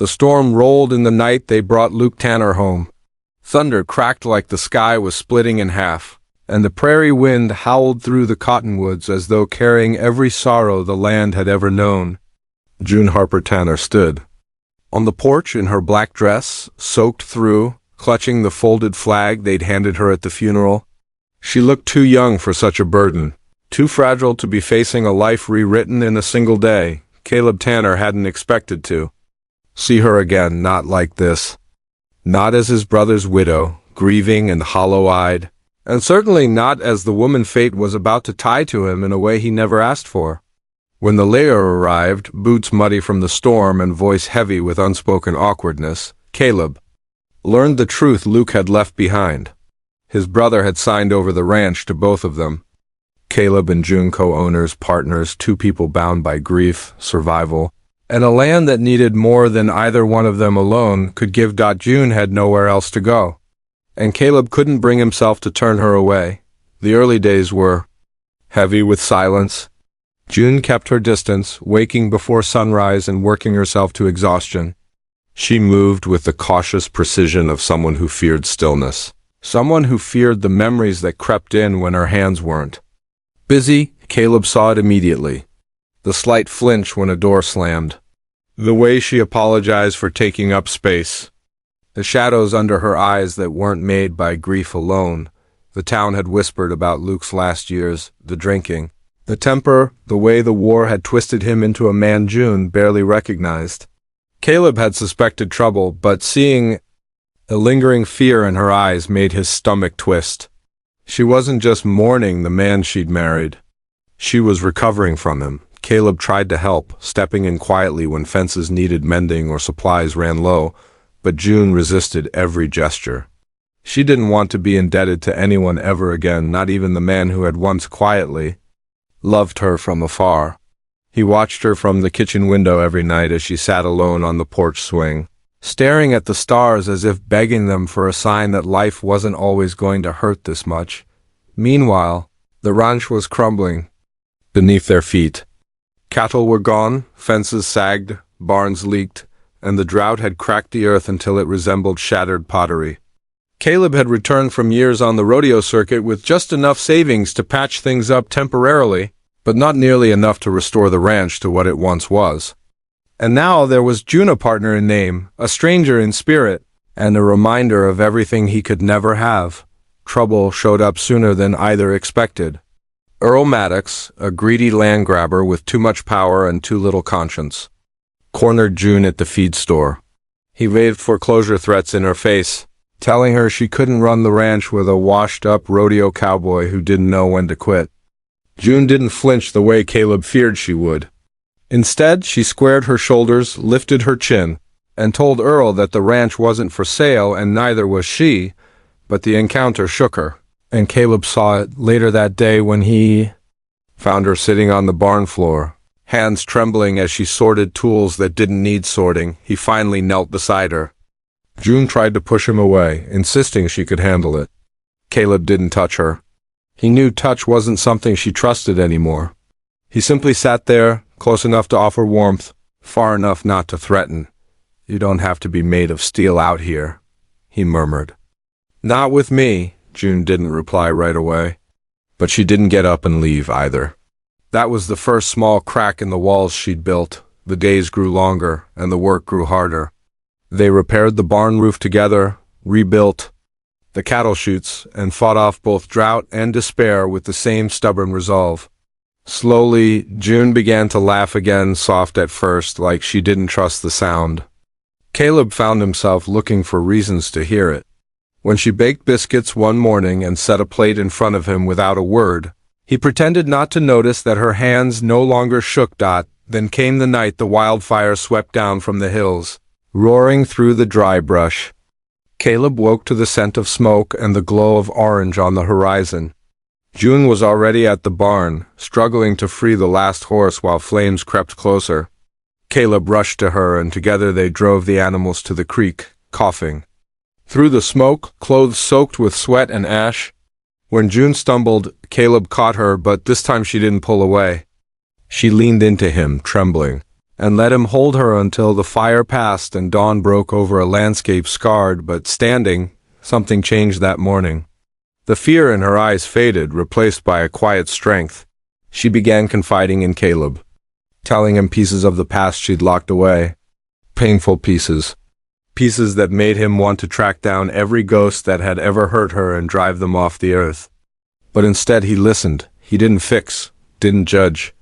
The storm rolled in the night they brought Luke Tanner home. Thunder cracked like the sky was splitting in half, and the prairie wind howled through the cottonwoods as though carrying every sorrow the land had ever known. June Harper Tanner stood on the porch in her black dress, soaked through, clutching the folded flag they'd handed her at the funeral. She looked too young for such a burden, too fragile to be facing a life rewritten in a single day. Caleb Tanner hadn't expected to see her again, not like this. Not as his brother's widow, grieving and hollow-eyed, and certainly not as the woman fate was about to tie to him in a way he never asked for. When the layer arrived, boots muddy from the storm and voice heavy with unspoken awkwardness, Caleb learned the truth Luke had left behind. His brother had signed over the ranch to both of them. Caleb and June co-owners, partners, two people bound by grief, survival, and a land that needed more than either one of them alone could give. June had nowhere else to go, and Caleb couldn't bring himself to turn her away. The early days were heavy with silence. June kept her distance, waking before sunrise and working herself to exhaustion. She moved with the cautious precision of someone who feared stillness, someone who feared the memories that crept in when her hands weren't busy. Caleb saw it immediately. The slight flinch when a door slammed. The way she apologized for taking up space. The shadows under her eyes that weren't made by grief alone. The town had whispered about Luke's last years, the drinking, the temper, the way the war had twisted him into a man June barely recognized. Caleb had suspected trouble, but seeing a lingering fear in her eyes made his stomach twist. She wasn't just mourning the man she'd married. She was recovering from him. Caleb tried to help, stepping in quietly when fences needed mending or supplies ran low, but June resisted every gesture. She didn't want to be indebted to anyone ever again, not even the man who had once quietly loved her from afar. He watched her from the kitchen window every night as she sat alone on the porch swing, staring at the stars as if begging them for a sign that life wasn't always going to hurt this much. Meanwhile, the ranch was crumbling beneath their feet. Cattle were gone, fences sagged, barns leaked, and the drought had cracked the earth until it resembled shattered pottery. Caleb had returned from years on the rodeo circuit with just enough savings to patch things up temporarily, but not nearly enough to restore the ranch to what it once was. And now there was June, a partner in name, a stranger in spirit, and a reminder of everything he could never have. Trouble showed up sooner than either expected. Earl Maddox, a greedy land grabber with too much power and too little conscience, cornered June at the feed store. He waved foreclosure threats in her face, telling her she couldn't run the ranch with a washed-up rodeo cowboy who didn't know when to quit. June didn't flinch the way Caleb feared she would. Instead, she squared her shoulders, lifted her chin, and told Earl that the ranch wasn't for sale and neither was she, but the encounter shook her, and Caleb saw it later that day when he found her sitting on the barn floor, hands trembling as she sorted tools that didn't need sorting. He finally knelt beside her. June tried to push him away, insisting she could handle it. Caleb didn't touch her. He knew touch wasn't something she trusted anymore. He simply sat there, close enough to offer warmth, far enough not to threaten. "You don't have to be made of steel out here," he murmured. "Not with me," June didn't reply right away. But she didn't get up and leave either. That was the first small crack in the walls she'd built. The days grew longer, and the work grew harder. They repaired the barn roof together, rebuilt the cattle chutes, and fought off both drought and despair with the same stubborn resolve. Slowly, June began to laugh again, soft at first, like she didn't trust the sound. Caleb found himself looking for reasons to hear it. When she baked biscuits one morning and set a plate in front of him without a word, he pretended not to notice that her hands no longer shook. Then came the night the wildfire swept down from the hills, roaring through the dry brush. Caleb woke to the scent of smoke and the glow of orange on the horizon. June was already at the barn, struggling to free the last horse while flames crept closer. Caleb rushed to her, and together they drove the animals to the creek, coughing through the smoke, clothes soaked with sweat and ash. When June stumbled, Caleb caught her, but this time she didn't pull away. She leaned into him, trembling. and let him hold her until the fire passed and dawn broke over a landscape scarred but standing. Something changed that morning. The fear in her eyes faded, replaced by a quiet strength. She began confiding in Caleb, telling him pieces of the past she'd locked away. Painful pieces. Pieces that made him want to track down every ghost that had ever hurt her and drive them off the earth. But instead he listened. He didn't fix, didn't judge.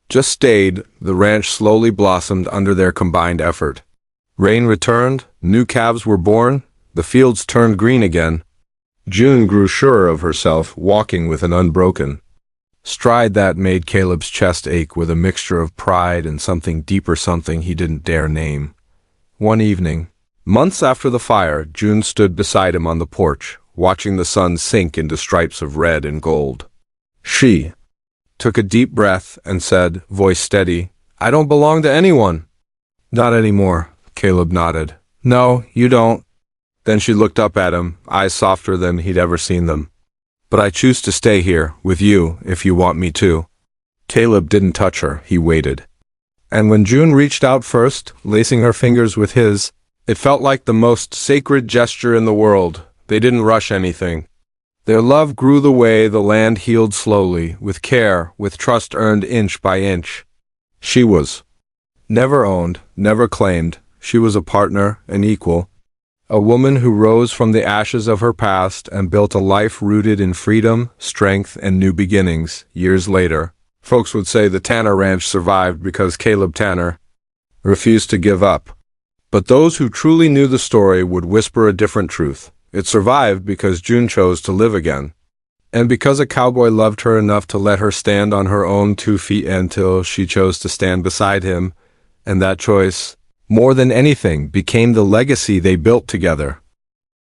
Just stayed. The ranch slowly blossomed under their combined effort. Rain returned, new calves were born, the fields turned green again. June grew surer of herself, walking with an unbroken stride that made Caleb's chest ache with a mixture of pride and something deeper, something he didn't dare name. One evening, months after the fire, June stood beside him on the porch, watching the sun sink into stripes of red and gold. She took a deep breath and said, voice steady, "I don't belong to anyone." "Not anymore," Caleb nodded. "No, you don't." Then she looked up at him, eyes softer than he'd ever seen them. "But I choose to stay here, with you, if you want me to." Caleb didn't touch her, he waited. And when June reached out first, lacing her fingers with his, it felt like the most sacred gesture in the world. They didn't rush anything. Their love grew the way the land healed slowly, with care, with trust earned inch by inch. She was never owned, never claimed. She was a partner, an equal. A woman who rose from the ashes of her past and built a life rooted in freedom, strength, and new beginnings. Years later, folks would say the Tanner Ranch survived because Caleb Tanner refused to give up. But those who truly knew the story would whisper a different truth. It survived because June chose to live again. And because a cowboy loved her enough to let her stand on her own 2 feet until she chose to stand beside him. And that choice, more than anything, became the legacy they built together.